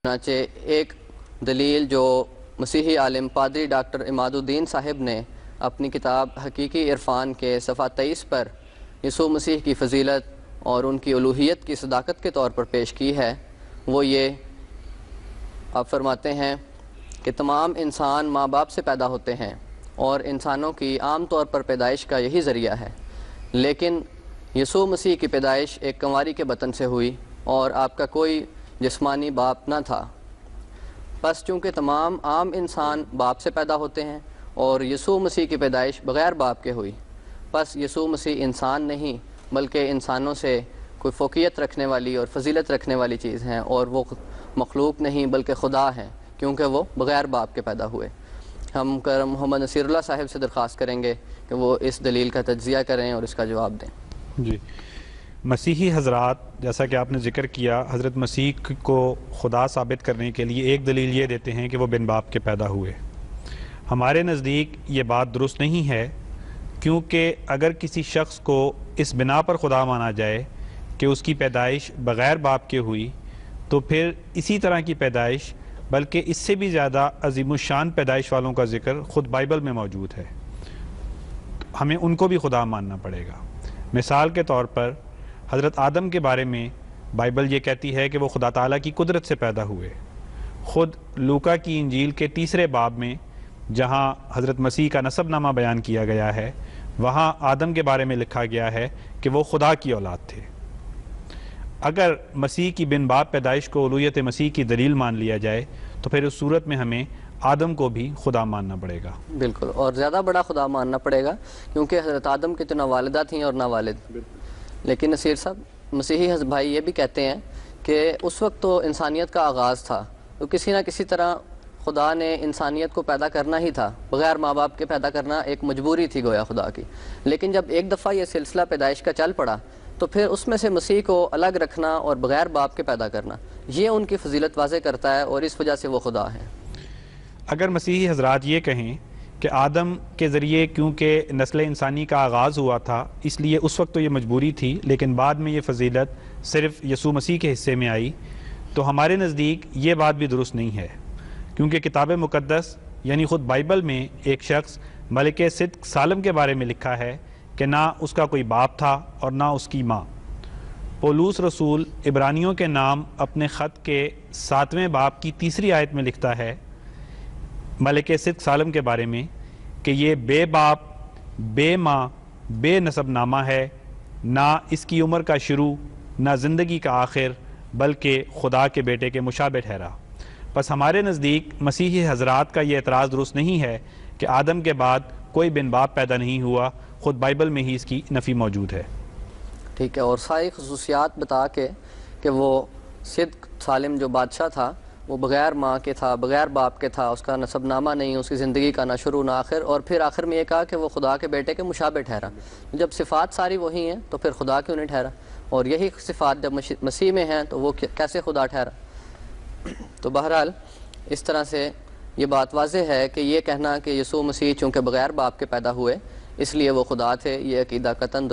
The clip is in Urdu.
چنانچہ ایک دلیل جو مسیحی عالم پادری ڈاکٹر عماد الدین صاحب نے اپنی کتاب حقیقی عرفان کے صفحہ 23 پر یسوع مسیح کی فضیلت اور ان کی الوہیت کی صداقت کے طور پر پیش کی ہے، وہ یہ آپ فرماتے ہیں کہ تمام انسان ماں باپ سے پیدا ہوتے ہیں اور انسانوں کی عام طور پر پیدائش کا یہی ذریعہ ہے، لیکن یسوع مسیح کی پیدائش ایک کنواری کے بطن سے ہوئی اور آپ کا کوئی جسمانی باپ نہ تھا۔ بس چونکہ تمام عام انسان باپ سے پیدا ہوتے ہیں اور یسوع مسیح کی پیدائش بغیر باپ کے ہوئی، بس یسوع مسیح انسان نہیں بلکہ انسانوں سے کوئی فوقیت رکھنے والی اور فضیلت رکھنے والی چیز ہیں، اور وہ مخلوق نہیں بلکہ خدا ہیں کیونکہ وہ بغیر باپ کے پیدا ہوئے۔ ہم کرم محمد نصیر اللہ صاحب سے درخواست کریں گے کہ وہ اس دلیل کا تجزیہ کریں اور اس کا جواب دیں۔ جی، مسیحی حضرات جیسا کہ آپ نے ذکر کیا، حضرت مسیح کو خدا ثابت کرنے کے لیے ایک دلیل یہ دیتے ہیں کہ وہ بن باپ کے پیدا ہوئے۔ ہمارے نزدیک یہ بات درست نہیں ہے، کیونکہ اگر کسی شخص کو اس بنا پر خدا مانا جائے کہ اس کی پیدائش بغیر باپ کے ہوئی، تو پھر اسی طرح کی پیدائش بلکہ اس سے بھی زیادہ عظیم الشان پیدائش والوں کا ذکر خود بائبل میں موجود ہے، ہمیں ان کو بھی خدا ماننا پڑے گا۔ مثال کے طور پر حضرت آدم کے بارے میں بائبل یہ کہتی ہے کہ وہ خدا تعالیٰ کی قدرت سے پیدا ہوئے۔ خود لوکا کی انجیل کے 3 باب میں جہاں حضرت مسیح کا نسب نامہ بیان کیا گیا ہے، وہاں آدم کے بارے میں لکھا گیا ہے کہ وہ خدا کی اولاد تھے۔ اگر مسیح کی بن باپ پیدائش کو الوہیت مسیح کی دلیل مان لیا جائے تو پھر اس صورت میں ہمیں آدم کو بھی خدا ماننا پڑے گا۔ بالکل، اور زیادہ بڑا خدا ماننا پڑے گا، کیونکہ حضرت آدم کی تو نہ والدہ تھیں اور نہ والد۔ لیکن نصیر صاحب، مسیحی بھائی یہ بھی کہتے ہیں کہ اس وقت تو انسانیت کا آغاز تھا، تو کسی نہ کسی طرح خدا نے انسانیت کو پیدا کرنا ہی تھا، بغیر ماں باپ کے پیدا کرنا ایک مجبوری تھی گویا خدا کی۔ لیکن جب ایک دفعہ یہ سلسلہ پیدائش کا چل پڑا تو پھر اس میں سے مسیح کو الگ رکھنا اور بغیر باپ کے پیدا کرنا، یہ ان کی فضیلت واضح کرتا ہے اور اس وجہ سے وہ خدا ہیں۔ اگر مسیحی حضرات یہ کہیں کہ آدم کے ذریعے کیونکہ نسل انسانی کا آغاز ہوا تھا اس لیے اس وقت تو یہ مجبوری تھی، لیکن بعد میں یہ فضیلت صرف یسوع مسیح کے حصے میں آئی، تو ہمارے نزدیک یہ بات بھی درست نہیں ہے، کیونکہ کتاب مقدس یعنی خود بائبل میں ایک شخص ملک صدق سالم کے بارے میں لکھا ہے کہ نہ اس کا کوئی باپ تھا اور نہ اس کی ماں۔ پولس رسول عبرانیوں کے نام اپنے خط کے 7ویں باب کی 3 آیت میں لکھتا ہے ملک صدق سالم کے بارے میں کہ یہ بے باپ، بے ماں، بے نسب نامہ ہے، نہ اس کی عمر کا شروع نہ زندگی کا آخر، بلکہ خدا کے بیٹے کے مشابہ ٹھہرا۔ بس ہمارے نزدیک مسیحی حضرات کا یہ اعتراض درست نہیں ہے کہ آدم کے بعد کوئی بن باپ پیدا نہیں ہوا، خود بائبل میں ہی اس کی نفی موجود ہے۔ ٹھیک ہے، اور ساری خصوصیات بتا کے کہ وہ صدق سالم جو بادشاہ تھا وہ بغیر ماں کے تھا، بغیر باپ کے تھا، اس کا نسب نامہ نہیں، اس کی زندگی کا نہ شروع نہ آخر، اور پھر آخر میں یہ کہا کہ وہ خدا کے بیٹے کے مشابہ ٹھہرا۔ جب صفات ساری وہی ہیں تو پھر خدا کیوں نہیں ٹھہرا؟ اور یہی صفات جب مسیح میں ہیں تو وہ کیسے خدا ٹھہرا؟ تو بہرحال اس طرح سے یہ بات واضح ہے کہ یہ کہنا کہ یسوع مسیح چونکہ بغیر باپ کے پیدا ہوئے اس لیے وہ خدا تھے، یہ عقیدہ قطعاً درست